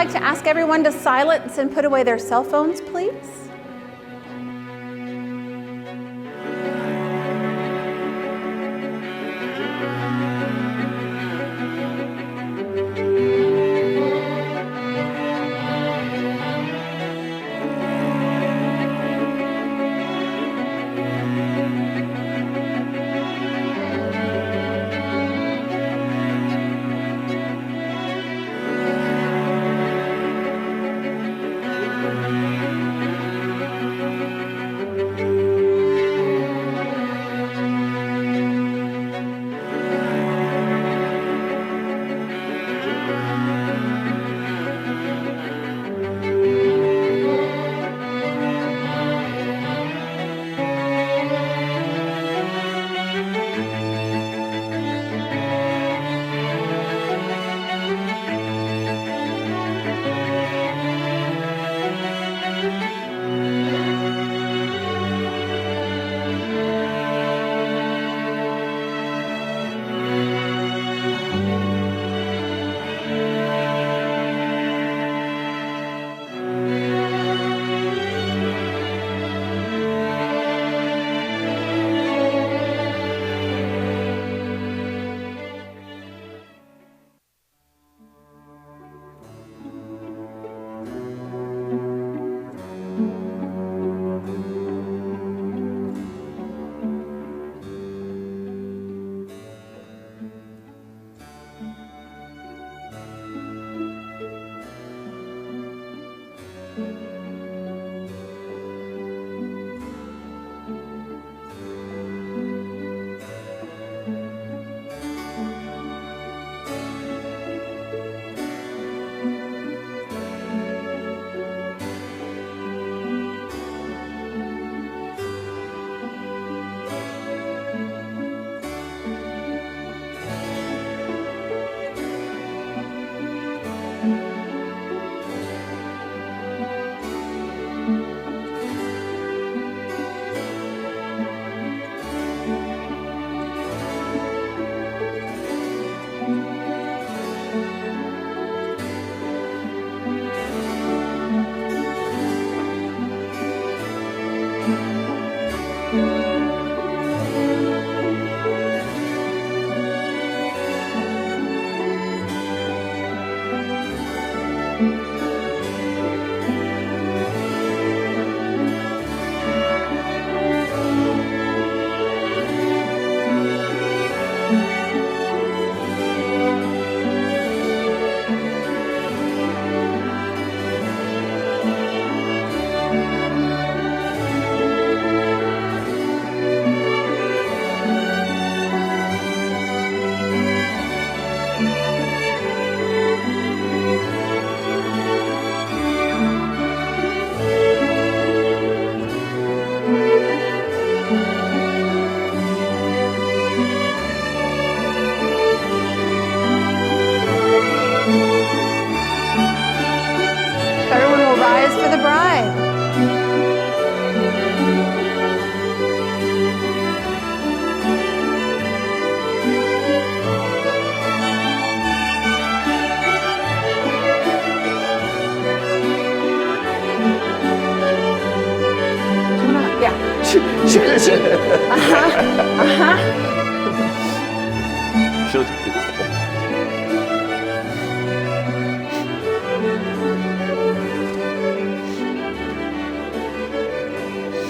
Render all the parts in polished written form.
like to ask everyone to silence and put away their cell phones, please?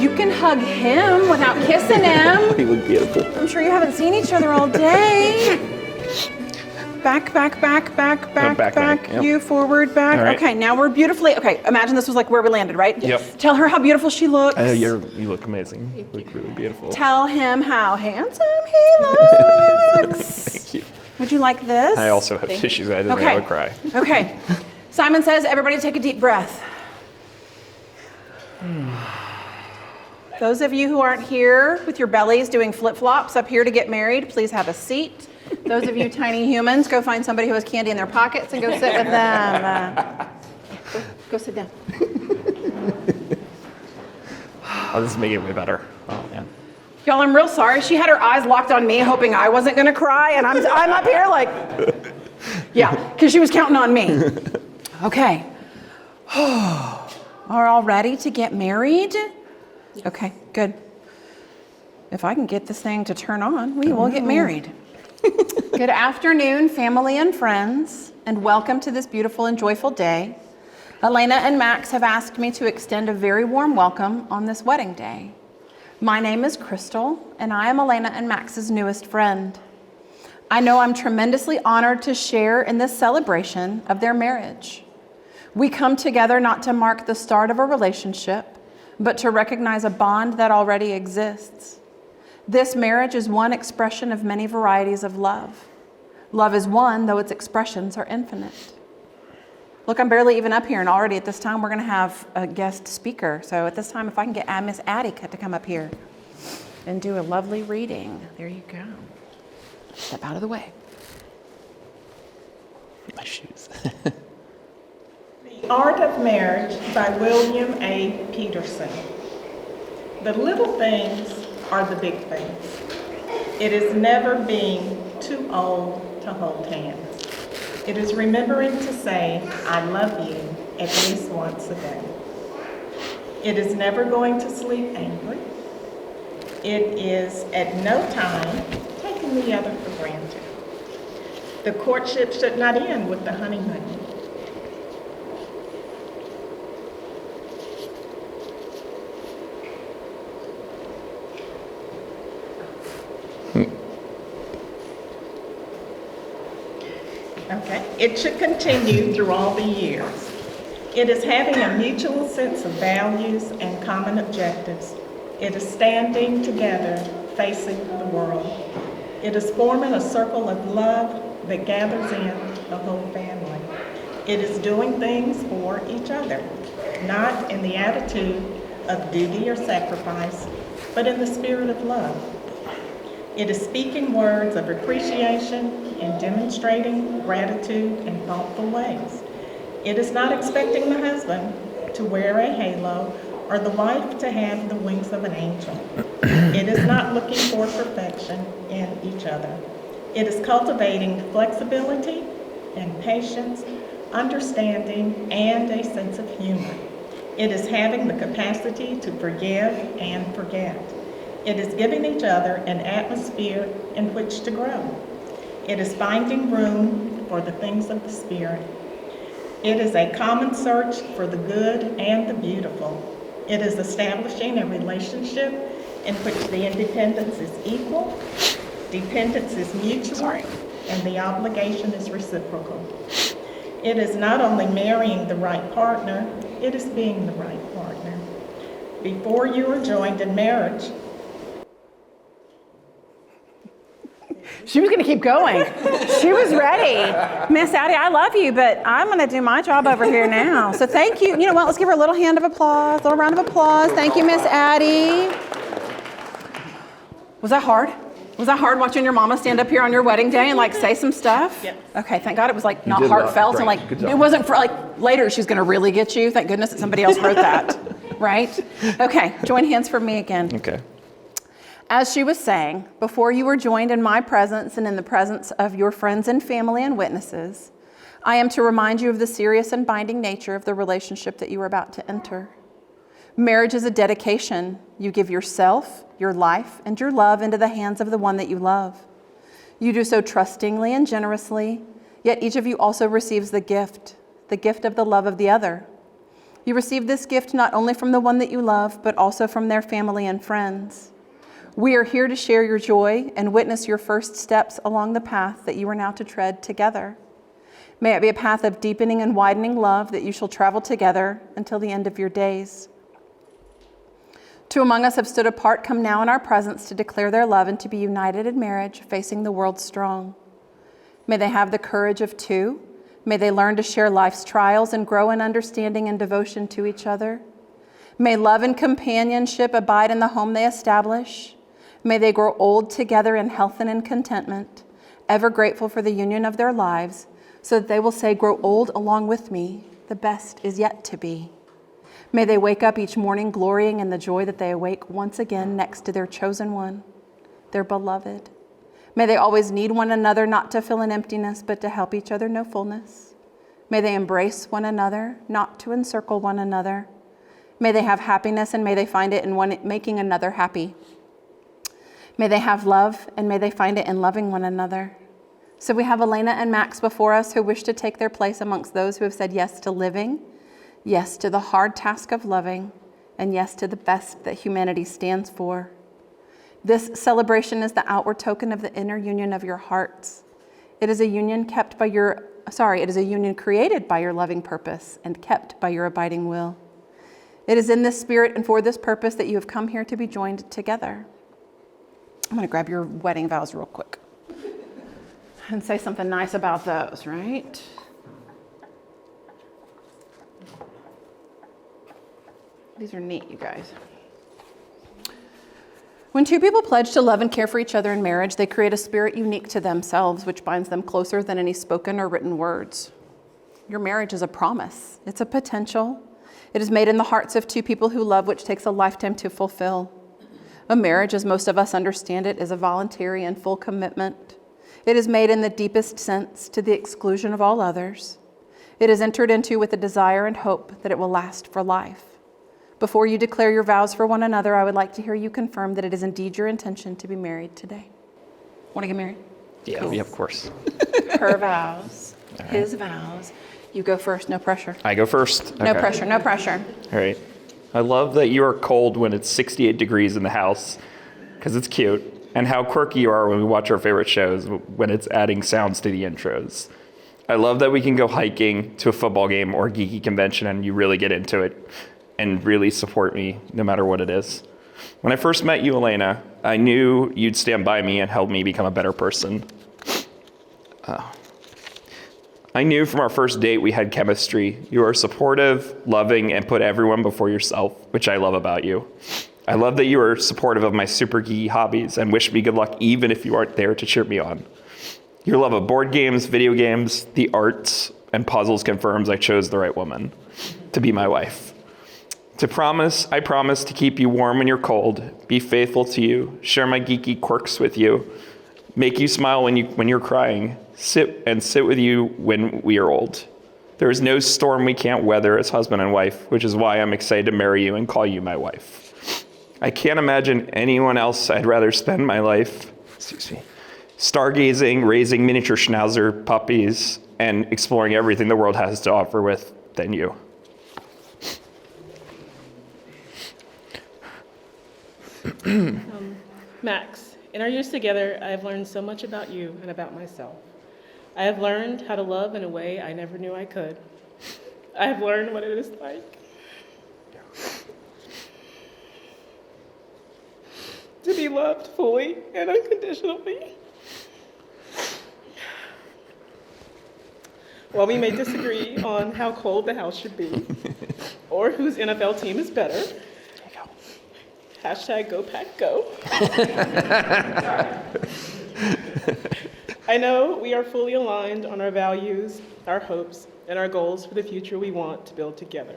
You can hug him without kissing him. He looked beautiful. I'm sure you haven't seen each other all day. Back, back, back, back, back, back. Yep. You forward, back. Right. Okay, now we're beautifully. Okay, imagine this was like where we landed, right? Yep. Tell her how beautiful she looks. You look amazing. You look really beautiful. Tell him how handsome he looks. Thank you. Would you like this? I also have tissues. I didn't think I would cry. Okay. Simon says, everybody take a deep breath. Those of you who aren't here with your bellies doing flip-flops up here to get married, please have a seat. Those of you tiny humans, go find somebody who has candy in their pockets and go sit with them. Go sit down. Oh, this is making it way better. Oh, man. Y'all, I'm real sorry. She had her eyes locked on me, hoping I wasn't going to cry, and I'm up here like, yeah, because she was counting on me. Okay. Are all ready to get married? Okay, good. If I can get this thing to turn on, we will get married. Good afternoon, family and friends, and welcome to this beautiful and joyful day. Alaina and Max have asked me to extend a very warm welcome on this wedding day. My name is Crystal, and I am Alaina and Max's newest friend. I know I'm tremendously honored to share in this celebration of their marriage. We come together not to mark the start of a relationship, but to recognize a bond that already exists. This marriage is one expression of many varieties of love. Love is one, though its expressions are infinite. Look, I'm barely even up here, and already at this time we're going to have a guest speaker. So at this time, if I can get Miss Addie to come up here and do a lovely reading. There you go. Step out of the way. My shoes. The Art of Marriage by William A. Peterson. The little things are the big things. It is never being too old to hold hands. It is remembering to say, I love you, at least once a day. It is never going to sleep angry. It is at no time taking the other for granted. The courtship should not end with the honeymoon. Okay, it should continue through all the years. It is having a mutual sense of values and common objectives. It is standing together, facing the world. It is forming a circle of love that gathers in the whole family. It is doing things for each other, not in the attitude of duty or sacrifice, but in the spirit of love. It is speaking words of appreciation and demonstrating gratitude in thoughtful ways. It is not expecting the husband to wear a halo or the wife to have the wings of an angel. It is not looking for perfection in each other. It is cultivating flexibility and patience, understanding, and a sense of humor. It is having the capacity to forgive and forget. It is giving each other an atmosphere in which to grow. It is finding room for the things of the Spirit. It is a common search for the good and the beautiful. It is establishing a relationship in which the independence is equal, dependence is mutual, and the obligation is reciprocal. It is not only marrying the right partner, it is being the right partner. Before you are joined in marriage, She was going to keep going. She was ready. Miss Addie, I love you, but I'm going to do my job over here now. So thank you. You know what? Let's give her a little hand of applause, a little round of applause. Thank you, Miss Addie. Was that hard? Was that hard watching your mama stand up here on your wedding day and like say some stuff? Yep. Okay, thank God it was like not did well. heartfelt and Great. like Good job. it wasn't for like later she's going to really get you. Thank goodness that somebody else wrote that, right? Okay, join hands for me again. Okay. As she was saying, before you were joined in my presence and in the presence of your friends and family and witnesses, I am to remind you of the serious and binding nature of the relationship that you are about to enter. Marriage is a dedication. You give yourself, your life, and your love into the hands of the one that you love. You do so trustingly and generously, yet each of you also receives the gift of the love of the other. You receive this gift not only from the one that you love, but also from their family and friends. We are here to share your joy and witness your first steps along the path that you are now to tread together. May it be a path of deepening and widening love that you shall travel together until the end of your days. Two among us have stood apart, come now in our presence to declare their love and to be united in marriage, facing the world strong. May they have the courage of two. May they learn to share life's trials and grow in understanding and devotion to each other. May love and companionship abide in the home they establish. May they grow old together in health and in contentment, ever grateful for the union of their lives, so that they will say, grow old along with me, the best is yet to be. May they wake up each morning glorying in the joy that they awake once again next to their chosen one, their beloved. May they always need one another, not to fill an emptiness, but to help each other know fullness. May they embrace one another, not to encircle one another. May they have happiness, and may they find it in making another happy. May they have love, and may they find it in loving one another. So we have Alaina and Max before us who wish to take their place amongst those who have said yes to living, yes to the hard task of loving, and yes to the best that humanity stands for. This celebration is the outward token of the inner union of your hearts. It is a union it is a union created by your loving purpose and kept by your abiding will. It is in this spirit and for this purpose that you have come here to be joined together. I'm going to grab your wedding vows real quick and say something nice about those, right? These are neat, you guys. When two people pledge to love and care for each other in marriage, they create a spirit unique to themselves, which binds them closer than any spoken or written words. Your marriage is a promise. It's a potential. It is made in the hearts of two people who love, which takes a lifetime to fulfill. A marriage, as most of us understand it, is a voluntary and full commitment. It is made in the deepest sense to the exclusion of all others. It is entered into with the desire and hope that it will last for life. Before you declare your vows for one another, I would like to hear you confirm that it is indeed your intention to be married today. Want to get married? Yeah, Cool. yeah, of course. Her vows, All right. his vows. You go first, no pressure. I go first. No Okay. pressure, no pressure. All right. I love that you are cold when it's 68 degrees in the house, because it's cute, and how quirky you are when we watch our favorite shows when it's adding sounds to the intros. I love that we can go hiking to a football game or a geeky convention and you really get into it and really support me no matter what it is. When I first met you, Alaina, I knew you'd stand by me and help me become a better person. I knew from our first date we had chemistry. You are supportive, loving, and put everyone before yourself, which I love about you. I love that you are supportive of my super geeky hobbies and wish me good luck even if you aren't there to cheer me on. Your love of board games, video games, the arts, and puzzles confirms I chose the right woman to be my wife. I promise to keep you warm when you're cold, be faithful to you, share my geeky quirks with you, make you smile when you're crying, sit with you when we are old. There is no storm we can't weather as husband and wife, which is why I'm excited to marry you and call you my wife. I can't imagine anyone else I'd rather spend my life, stargazing, raising miniature schnauzer puppies, and exploring everything the world has to offer with than you. Max, in our years together, I have learned so much about you and about myself. I have learned how to love in a way I never knew I could. I have learned what it is like to be loved fully and unconditionally. While we may disagree on how cold the house should be or whose NFL team is better, hashtag go pack go. I know we are fully aligned on our values, our hopes, and our goals for the future we want to build together.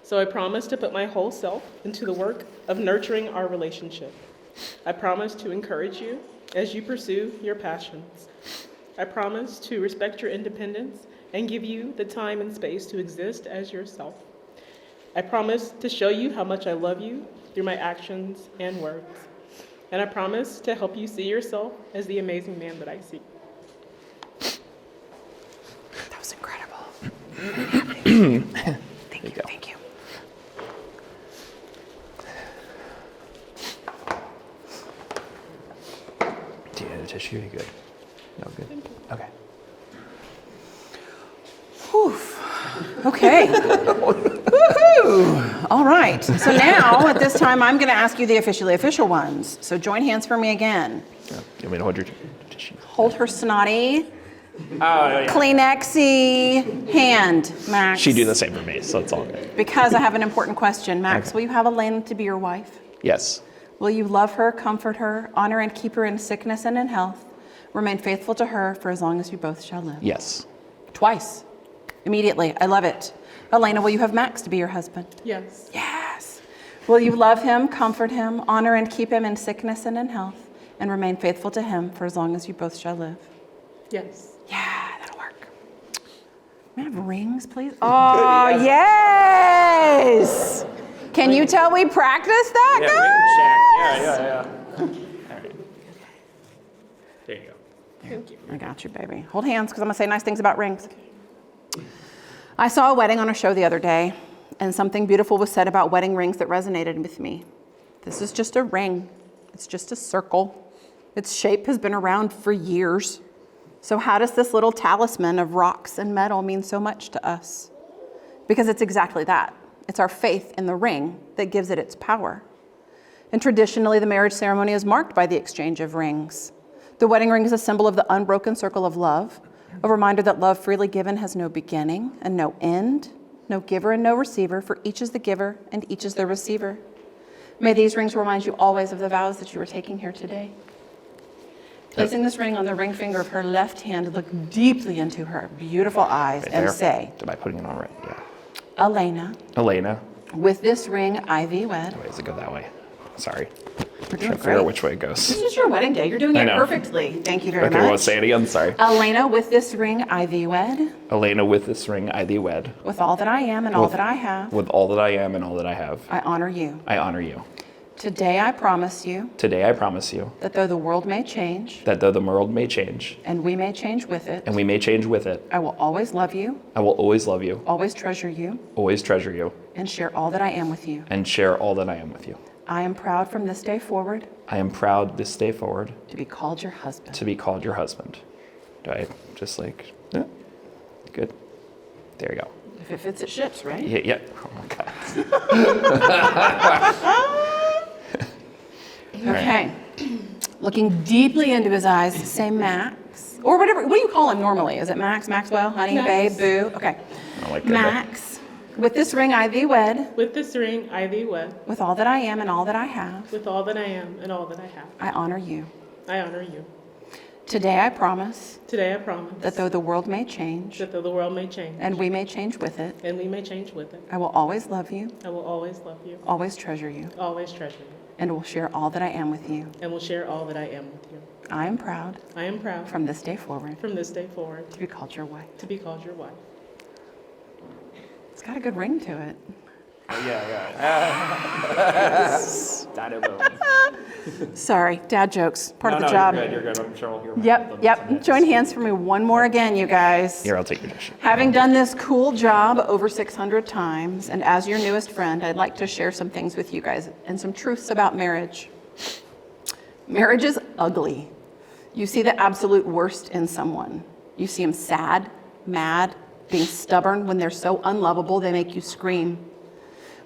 So I promise to put my whole self into the work of nurturing our relationship. I promise to encourage you as you pursue your passions. I promise to respect your independence and give you the time and space to exist as yourself. I promise to show you how much I love you through my actions and words. And I promise to help you see yourself as the amazing man that I see. That was incredible. Thank you. Do you need a tissue? You good? No, good. Okay. Whew. Okay. Woohoo! All right. So now, at this time, I'm going to ask you the officially official ones. So join hands for me again. Yeah. You want me to hold your tissue? Hold her snotty, Kleenexy hand, Max. She'd do the same for me, so it's all good. Because I have an important question. Max, Okay. will you have Alaina to be your wife? Yes. Will you love her, comfort her, honor and keep her in sickness and in health, remain faithful to her for as long as you both shall live? Yes. Twice. Immediately. I love it. Alaina, will you have Max to be your husband? Yes. Yes. Will you love him, comfort him, honor and keep him in sickness and in health, and remain faithful to him for as long as you both shall live? Yes. Yeah, that'll work. May I have rings, please? Oh, yes! Can you tell we practiced that, guys? Yeah. All right. There you go. Thank you. I got you, baby. Hold hands, because I'm going to say nice things about rings. I saw a wedding on a show the other day, and something beautiful was said about wedding rings that resonated with me. This is just a ring. It's just a circle. Its shape has been around for years. So how does this little talisman of rocks and metal mean so much to us? Because it's exactly that. It's our faith in the ring that gives it its power. And traditionally, the marriage ceremony is marked by the exchange of rings. The wedding ring is a symbol of the unbroken circle of love, a reminder that love freely given has no beginning and no end, no giver and no receiver, for each is the giver and each is the receiver. May these rings remind you always of the vows that you are taking here today. Placing this ring on the ring finger of her left hand, look deeply into her beautiful eyes Right and there. say, Am I putting it on right? Yeah. Alaina, with this ring I thee wed. Wait, does it go that way? Sorry. We're Trying doing to figure out great. which way it goes. This is your wedding day. You're doing I it know. perfectly. Thank you very Okay, much. well, say it again. Sorry. Alaina, with this ring I thee wed, Alaina, with this ring I thee wed. with all that I am and all With- that I have, With all that I am and all that I have, I honor you. I honor you. Today I promise you Today I promise you that though the world may change, that though the world may change, and we may change with it, and we may change with it, I will always love you, I will always love you, always treasure you, always treasure you, and share all that I am with you. and share all that I am with you. I am proud from this day forward I am proud this day forward to be called your husband. to be called your husband. Do I just like, yeah, good. There you go. If it fits, it ships, right? Yeah. Oh my God. Okay. Looking deeply into his eyes, say Max. Or whatever. What do you call him normally? Is it Max, Maxwell, honey, Max. babe, boo? Okay. I like that. Max, with this ring I thee wed, With this ring, I thee wed, with all that I am and all that I have, with all that I am and all that I have. I honor you. I honor you. Today I promise Today I promise that though the world may change, that though the world may change, and we may change with it, and we may change with it, I will always love you, I will always love you, always treasure you, always treasure you, and will share all that I am with you. and will share all that I am with you. I am proud I am proud from this day forward from this day forward to be called your wife. to be called your wife. It's got a good ring to it. Dino boom. Sorry, dad jokes, part of the job. You're good. I'm sure we'll hear Yep. Join hands for me one more again, you guys. Here, I'll take your dish. Having done this cool job over 600 times, and as your newest friend, I'd like to share some things with you guys and some truths about marriage. Marriage is ugly. You see the absolute worst in someone. You see them sad, mad, being stubborn when they're so unlovable they make you scream.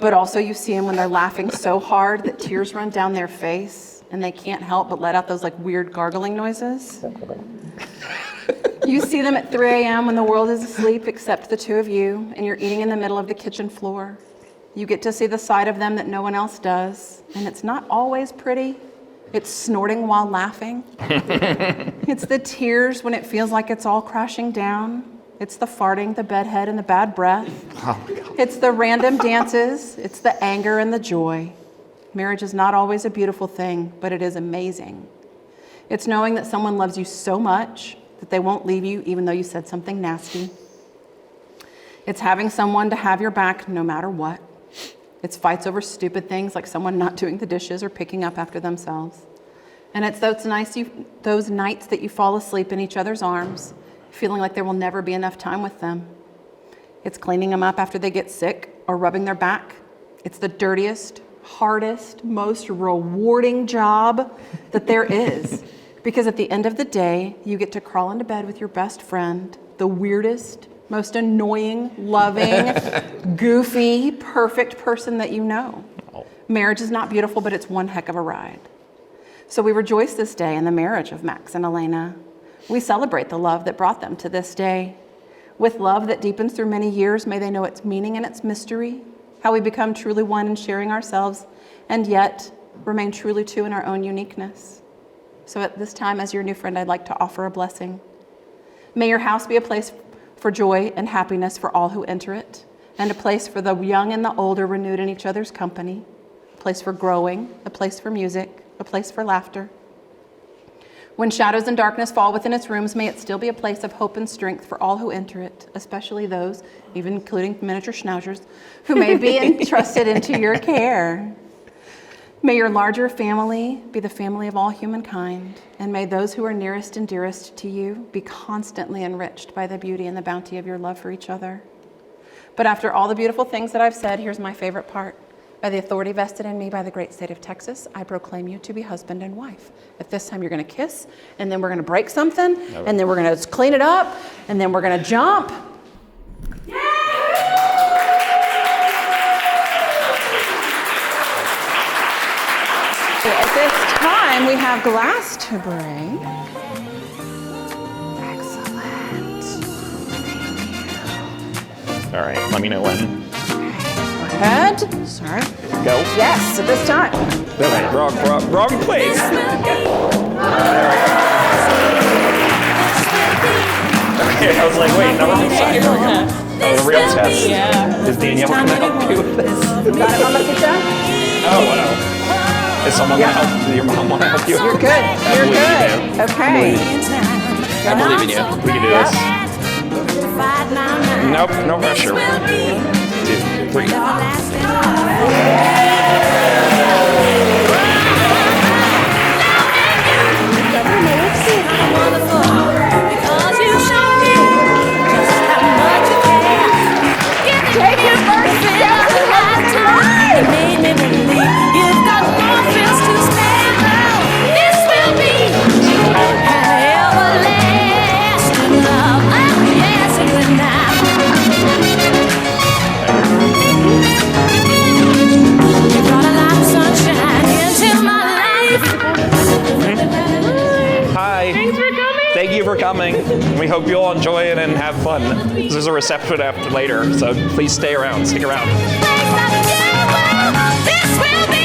But also you see them when they're laughing so hard that tears run down their face and they can't help but let out those like weird gargling noises. You see them at 3 a.m. when the world is asleep except the two of you and you're eating in the middle of the kitchen floor. You get to see the side of them that no one else does, and it's not always pretty. It's snorting while laughing. It's the tears when it feels like it's all crashing down. It's the farting, the bedhead, and the bad breath. Oh my God. It's the random dances. It's the anger and the joy. Marriage is not always a beautiful thing, but it is amazing. It's knowing that someone loves you so much that they won't leave you even though you said something nasty. It's having someone to have your back no matter what. It's fights over stupid things like someone not doing the dishes or picking up after themselves. And it's those nights that you fall asleep in each other's arms, feeling like there will never be enough time with them. It's cleaning them up after they get sick or rubbing their back. It's the dirtiest, hardest, most rewarding job that there is. Because at the end of the day, you get to crawl into bed with your best friend, the weirdest, most annoying, loving, goofy, perfect person that you know. Marriage is not beautiful, but it's one heck of a ride. So we rejoice this day in the marriage of Max and Alaina. We celebrate the love that brought them to this day. With love that deepens through many years, may they know its meaning and its mystery, how we become truly one in sharing ourselves, and yet remain truly two in our own uniqueness. So at this time, as your new friend, I'd like to offer a blessing. May your house be a place for joy and happiness for all who enter it, and a place for the young and the older renewed in each other's company, a place for growing, a place for music, a place for laughter. When shadows and darkness fall within its rooms, may it still be a place of hope and strength for all who enter it, especially those, even including miniature schnauzers, who may be entrusted into your care. May your larger family be the family of all humankind, and may those who are nearest and dearest to you be constantly enriched by the beauty and the bounty of your love for each other. But after all the beautiful things that I've said, here's my favorite part. By the authority vested in me by the great state of Texas, I proclaim you to be husband and wife. At this time, you're going to kiss, and then we're going to break something, and then we're going to clean it up, and then we're going to jump. At this time, we have glass to bring. Excellent. All right, let me know when. Go ahead. Sorry. Go. Yes, at this time. No, wait, wrong place. There we go. Okay, I was like, wait, no, wrong side. There we go. Oh, the real test. Yeah. Is Danielle going to help you with this? Got it, Mama Pizza? Oh, wow. Is someone going to help? Does your mom want to help you? You're good. You're good. Okay. I believe in you. We can do this. Nope, no pressure. 1, 2, 3. Take your first step to You made me believe you've got more thrills to spare. This will be an everlasting love. Oh, yes, it will now. You brought a lot of sunshine into my life. Hi. Thanks for coming. Thank you for coming. We hope you'll enjoy it and have fun. There's a reception after later, so please stay around. Stick around. This will be